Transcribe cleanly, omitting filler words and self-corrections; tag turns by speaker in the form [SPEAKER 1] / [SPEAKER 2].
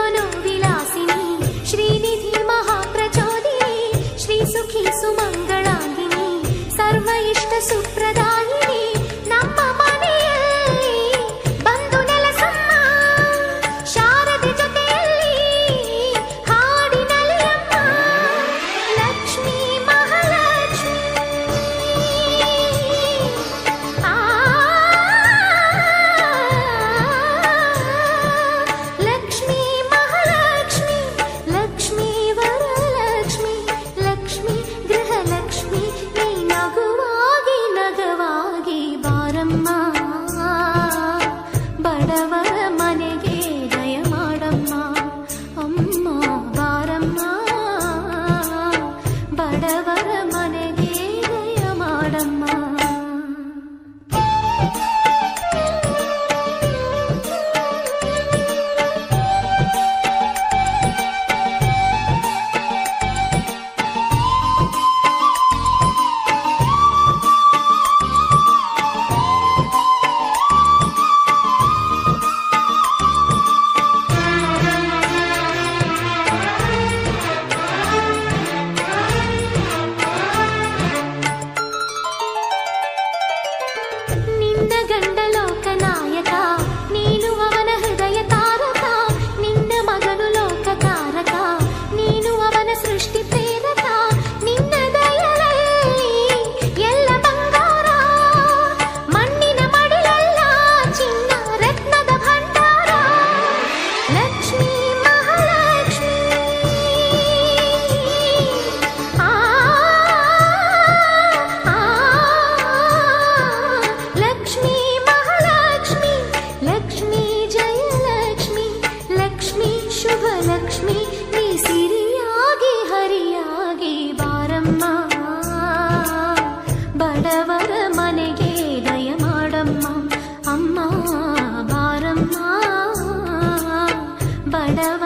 [SPEAKER 1] मनोविलासिनी श्रीनिधि महाप्रचोदिनी श्री सुखी सुमंगलांगिनी सर्व इष्ट सुप्रदायिनी ನಮ್ಮ ಮನೆಯಲ್ಲಿ ಬಂದು ನೆಲೆಸಮ್ಮ ಶಾರದೆ ಜೊತೆಯಲ್ಲಿ ಹಾಡಿನಲ್ಲಿ ಅಮ್ಮ ಲಕ್ಷ್ಮೀ ಮಹಾಲಕ್ಷ್ಮಿ ಲಕ್ಷ್ಮೀ ಮಹಾಲಕ್ಷ್ಮಿ ಲಕ್ಷ್ಮೀ ವರಲಕ್ಷ್ಮಿ ಲಕ್ಷ್ಮೀ ಗೃಹಲಕ್ಷ್ಮಿ ನೀ ನಗುವಾಗಿ ನಗವಾಗಿ ಬಾರಮ್ಮ ಬಡವರ ಮನೆಗೆ ದಯ ಮಾಡಮ್ಮ ಅಮ್ಮ ಬಾರಮ್ಮ ಬಡವರ ಮನೆಗೆ ದಯ ಮಾಡಮ್ಮ. ನಿನ್ನ ಗಂಡ ಲೋಕನಾಯಕ ನೀನು ಅವನ ಹೃದಯ ತಾರಕ ನಿನ್ನ ಮಗನು ಲೋಕಕಾರಕ ನೀನು ಅವನ ಸೃಷ್ಟಿ ಪ್ರೇರಕ ನಿನ್ನ ದಯದಲ್ಲಿ ಎಲ್ಲ ಬಂಗಾರ ಮಣ್ಣಿನ ಮಡಿಲಲ್ಲ ಚಿನ್ನ ರತ್ನದ ಭಂಡಾರ ಲಕ್ಷ್ಮೀ ಮಹಾಲಕ್ಷ್ಮಿ ಆ ಲಕ್ಷ್ಮೀ ಮಹಾಲಕ್ಷ್ಮಿ ಲಕ್ಷ್ಮೀ ಜಯಲಕ್ಷ್ಮಿ ಲಕ್ಷ್ಮೀ ಶುಭಲಕ್ಷ್ಮಿ ನೀ ಸಿರಿಯಾಗಿ ಹರಿಯಾಗಿ ಬಾರಮ್ಮ ಬಡವರ ಮನೆಗೆ ದಯ ಮಾಡಮ್ಮ ಅಮ್ಮ ಬಾರಮ್ಮ ಬಡವ